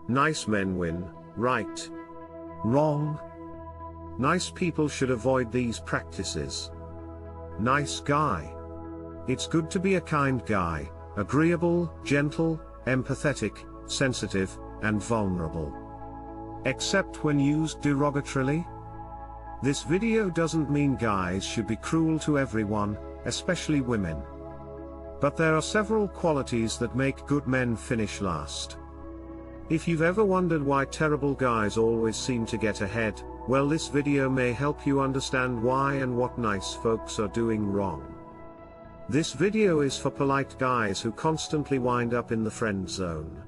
Nice men win, right? Wrong. Nice people should avoid these practices. Nice guy. It's good to be a kind guy, agreeable, gentle, empathetic, sensitive, and vulnerable. Except when used derogatorily. This video doesn't mean guys should be cruel to everyone, especially women. But there are several qualities that make good men finish last. If you've ever wondered why terrible guys always seem to get ahead, well, this video may help you understand why and what nice folks are doing wrong. This video is for polite guys who constantly wind up in the friend zone.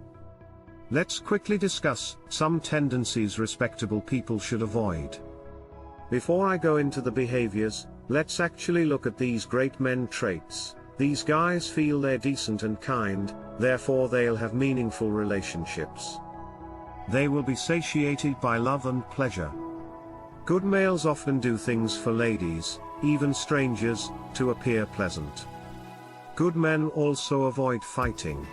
Let's quickly discuss some tendencies respectable people should avoid. Before I go into the behaviors, let's actually look at these great men traits. These guys feel they're decent and kind, therefore they'll have meaningful relationships. They will be satiated by love and pleasure. Good males often do things for ladies, even strangers, to appear pleasant. Good men also avoid fighting.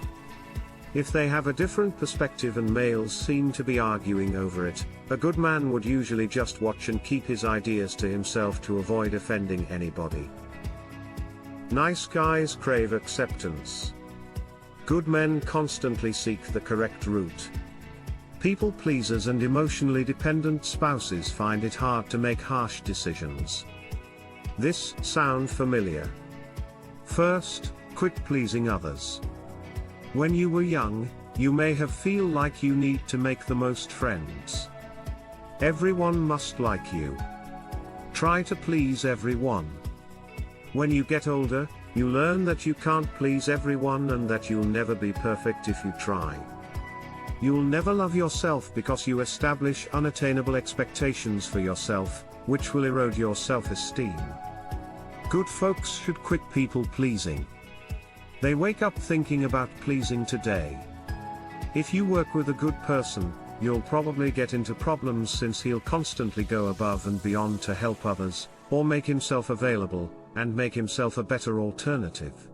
If they have a different perspective and males seem to be arguing over it, a good man would usually just watch and keep his ideas to himself to avoid offending anybody. Nice guys crave acceptance. Good men constantly seek the correct route. People pleasers and emotionally dependent spouses find it hard to make harsh decisions. This sound familiar? First, quit pleasing others. When you were young, you may have feel like you need to make the most friends. Everyone must like you. Try to please everyone. When you get older, you learn that you can't please everyone and that you'll never be perfect if you try. You'll never love yourself because you establish unattainable expectations for yourself, which will erode your self-esteem. Good folks should quit people pleasing. They wake up thinking about pleasing today. If you work with a good person, you'll probably get into problems since he'll constantly go above and beyond to help others, or make himself available, and make himself a better alternative.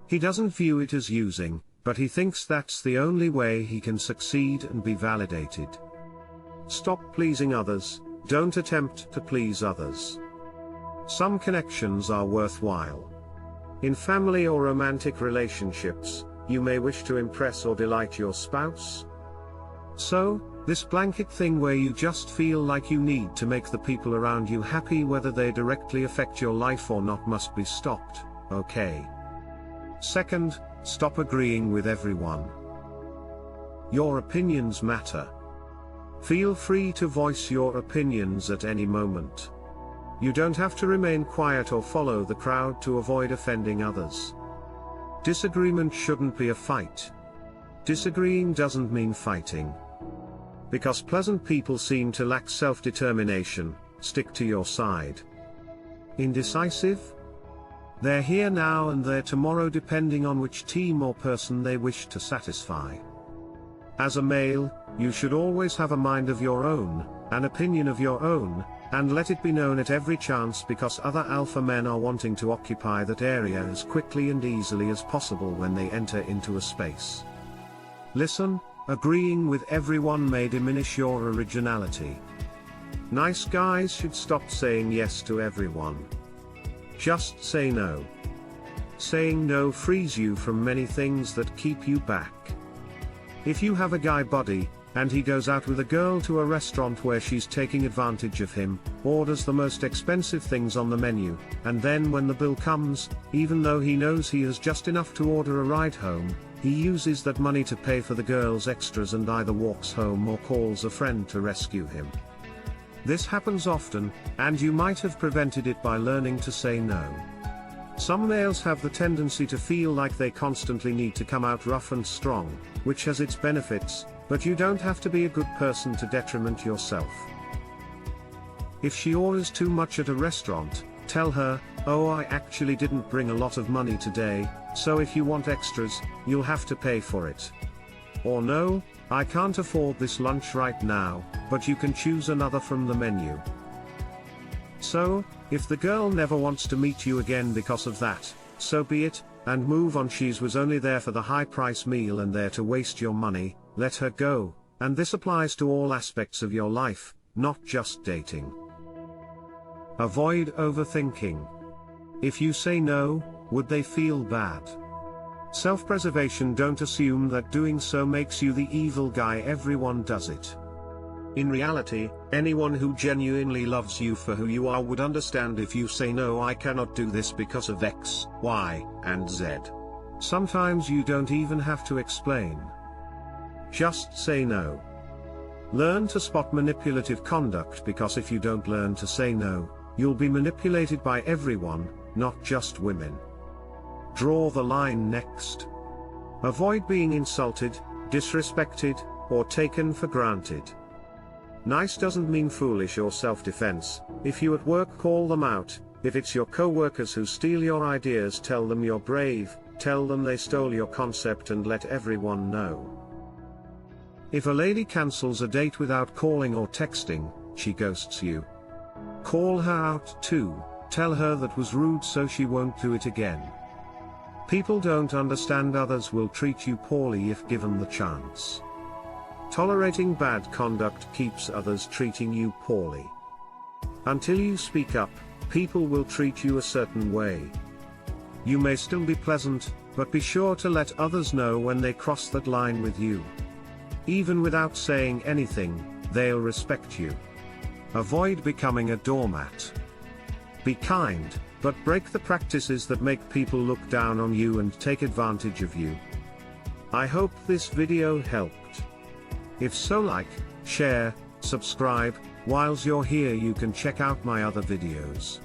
He doesn't view it as using, but he thinks that's the only way he can succeed and be validated. Stop pleasing others, don't attempt to please others. Some connections are worthwhile. In family or romantic relationships, you may wish to impress or delight your spouse. So, this blanket thing where you just feel like you need to make the people around you happy whether they directly affect your life or not must be stopped, okay? Second, stop agreeing with everyone. Your opinions matter. Feel free to voice your opinions at any moment. You don't have to remain quiet or follow the crowd to avoid offending others. Disagreement shouldn't be a fight. Disagreeing doesn't mean fighting. Because pleasant people seem to lack self-determination, stick to your side. Indecisive? They're here now and there tomorrow depending on which team or person they wish to satisfy. As a male, you should always have a mind of your own, an opinion of your own, and let it be known at every chance because other alpha men are wanting to occupy that area as quickly and easily as possible when they enter into a space. Listen, agreeing with everyone may diminish your originality. Nice guys should stop saying yes to everyone. Just say no. Saying no frees you from many things that keep you back. If you have a guy buddy, and he goes out with a girl to a restaurant where she's taking advantage of him, orders the most expensive things on the menu, and then when the bill comes, even though he knows he has just enough to order a ride home, he uses that money to pay for the girl's extras and either walks home or calls a friend to rescue him. This happens often, and you might have prevented it by learning to say no. Some males have the tendency to feel like they constantly need to come out rough and strong, which has its benefits, but you don't have to be a good person to detriment yourself. If she orders too much at a restaurant, tell her, "Oh, I actually didn't bring a lot of money today, so if you want extras, you'll have to pay for it." Or "No, I can't afford this lunch right now, but you can choose another from the menu." So, if the girl never wants to meet you again because of that, so be it, and move on. She was only there for the high price meal and there to waste your money, let her go, and this applies to all aspects of your life, not just dating. Avoid overthinking. If you say no, would they feel bad? Self-preservation. Don't assume that doing so makes you the evil guy. Everyone does it. In reality, anyone who genuinely loves you for who you are would understand if you say no, I cannot do this because of X, Y, and Z. Sometimes you don't even have to explain. Just say no. Learn to spot manipulative conduct, because if you don't learn to say no, you'll be manipulated by everyone, not just women. Draw the line next. Avoid being insulted, disrespected, or taken for granted. Nice doesn't mean foolish or self-defense. If you at work, call them out. If it's your co-workers who steal your ideas, tell them you're brave, tell them they stole your concept, and let everyone know. If a lady cancels a date without calling or texting, she ghosts you. Call her out too, tell her that was rude so she won't do it again. People don't understand others will treat you poorly if given the chance. Tolerating bad conduct keeps others treating you poorly. Until you speak up, people will treat you a certain way. You may still be pleasant, but be sure to let others know when they cross that line with you. Even without saying anything, they'll respect you. Avoid becoming a doormat. Be kind, but break the practices that make people look down on you and take advantage of you. I hope this video helped. If so, like, share, subscribe. Whilst you're here, you can check out my other videos.